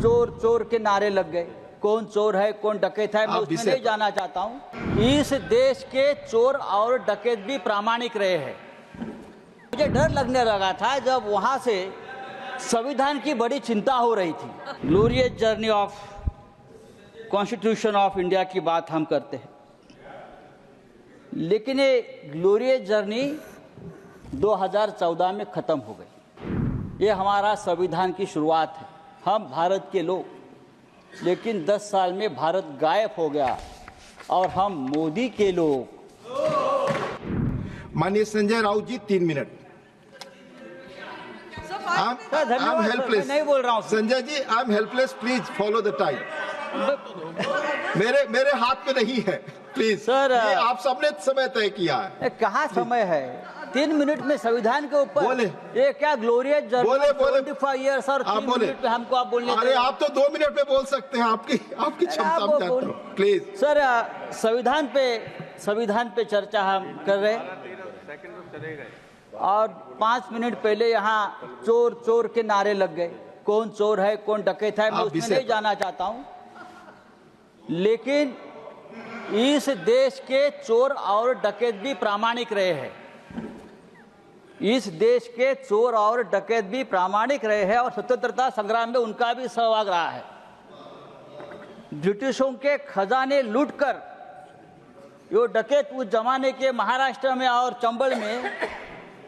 चोर चोर के नारे लग गए। कौन चोर है कौन डकैत है मैं उसमें नहीं जाना चाहता हूँ। इस देश के चोर और डकैत भी प्रामाणिक रहे हैं। मुझे डर लगने लगा था जब वहां से संविधान की बड़ी चिंता हो रही थी। Glorious journey of constitution of India की बात हम करते हैं, लेकिन ये ग्लोरियस जर्नी 2014 में खत्म हो गई। ये हमारा संविधान की शुरुआत है। हम भारत के लोग, लेकिन 10 साल में भारत गायब हो गया और हम मोदी के लोग। माननीय Sanjay Raut ji 3 minute. I'm helpless. नहीं बोल रहा हूँ Sanjay ji, I am helpless, please follow the time. मेरे हाथ में नहीं है, प्लीज सर। ये आप सबने समय तय किया है। कहाँ समय है? 3 मिनट में संविधान के ऊपर बोले। ये क्या ग्लोरियस जर्नी? बोले 25 ईयर्स और 3 मिनट में हमको आप बोलने। अरे आप तो 2 मिनट में बोल सकते हैं, आपकी क्षमता में जानता हूं। प्लीज सर, संविधान पे चर्चा हम कर रहे हैं और 5 मिनट पहले यहाँ चोर चोर के नारे लग गए। कौन चोर है कौन डकैत है मैं उसमें नहीं जाना चाहता हूँ, लेकिन इस देश के चोर और डकैत भी प्रामाणिक रहे हैं। इस देश के चोर और डकैत भी प्रामाणिक रहे हैं और स्वतंत्रता संग्राम में उनका भी सहभाग रहा है। ब्रिटिशों के खजाने लूटकर यो डकैत उस जमाने के महाराष्ट्र में और चंबल में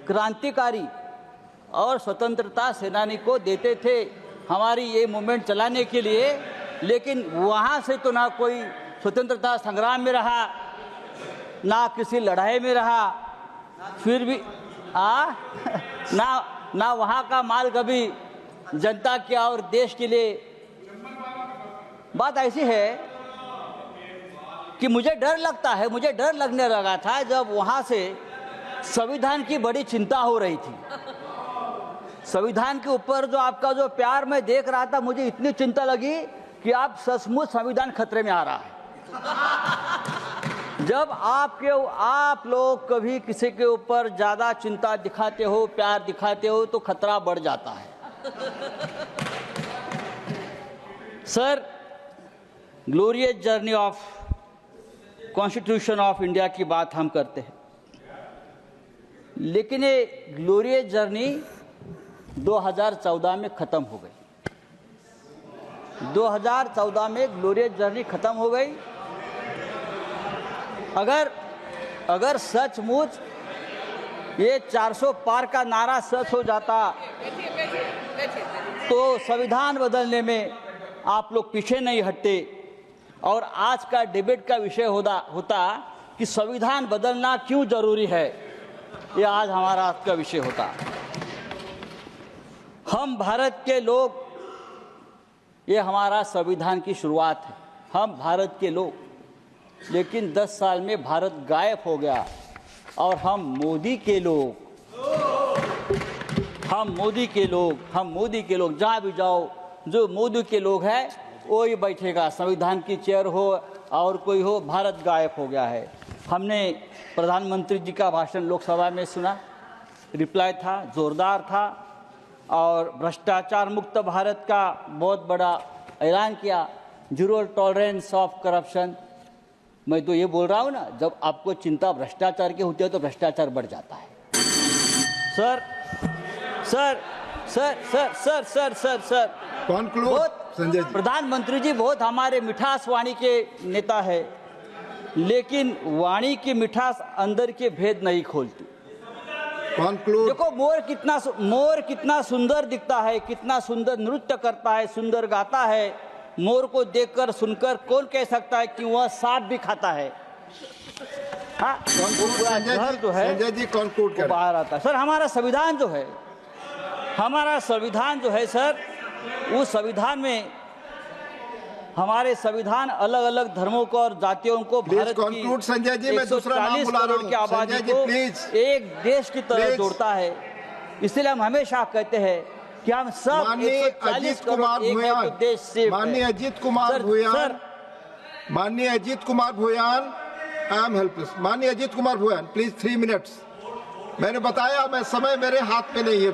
क्रांतिकारी और स्वतंत्रता सेनानी को देते थे हमारी ये मूवमेंट चलाने के लिए, लेकिन वहाँ से तो ना कोई स्वतंत्रता संग्राम में रहा ना किसी लड़ाई में रहा, फिर भी ना वहाँ का माल कभी जनता के और देश के लिए। बात ऐसी है कि मुझे डर लगने लगा था जब वहाँ से संविधान की बड़ी चिंता हो रही थी। संविधान के ऊपर जो आपका जो प्यार मैं देख रहा था, मुझे इतनी चिंता लगी कि आप सचमुच संविधान खतरे में आ रहा है। जब आप लोग कभी किसी के ऊपर ज्यादा चिंता दिखाते हो, प्यार दिखाते हो, तो खतरा बढ़ जाता है। Sir, glorious journey of constitution of India की बात हम करते हैं, लेकिन ये ग्लोरियस जर्नी 2014 में खत्म हो गई। 2014 में ग्लोरियस जर्नी खत्म हो गई। अगर सचमुच ये 400 पार का नारा सच हो जाता तो संविधान बदलने में आप लोग पीछे नहीं हटते और आज का डिबेट का विषय होता कि संविधान बदलना क्यों जरूरी है। ये आज हमारा आज का विषय होता। हम भारत के लोग, ये हमारा संविधान की शुरुआत है। हम भारत के लोग, लेकिन 10 साल में भारत गायब हो गया और हम मोदी के लोग जहाँ भी जाओ, जो मोदी के लोग हैं वो ही बैठेगा। संविधान की चेयर हो और कोई हो, भारत गायब हो गया है। हमने प्रधानमंत्री जी का भाषण लोकसभा में सुना, रिप्लाई था, जोरदार था और भ्रष्टाचार मुक्त भारत का बहुत बड़ा ऐलान किया, 0 टॉलरेंस ऑफ करप्शन। मैं तो ये बोल रहा हूँ ना, जब आपको चिंता भ्रष्टाचार की होती है तो भ्रष्टाचार बढ़ जाता है। सर संजय जी, प्रधानमंत्री जी बहुत हमारे मिठास वाणी के नेता है, लेकिन वाणी की मिठास अंदर के भेद नहीं खोलती। देखो, मोर कितना सुंदर दिखता है, कितना सुंदर नृत्य करता है, सुंदर गाता है। मोर को देखकर सुनकर कौन कह सकता है कि वह सांप भी खाता है? हाँ, संजय जी कंक्लूड कर बाहर आता है। सर, हमारा संविधान जो है सर, उस संविधान में हमारे संविधान अलग अलग धर्मों को और जातियों को, भारत की संजय जी, मैं दूसरा नाम बुला रहा हूं, की आबादी को एक देश की तरह जोड़ता है। इसलिए हम हमेशा कहते हैं कि हम सब माननीय अजीत कुमार भूयान, आई एम हेल्पलेस। माननीय अजीत कुमार भूयान, प्लीज 3 मिनट्स। मैंने बताया, मैं समय मेरे हाथ में नहीं है।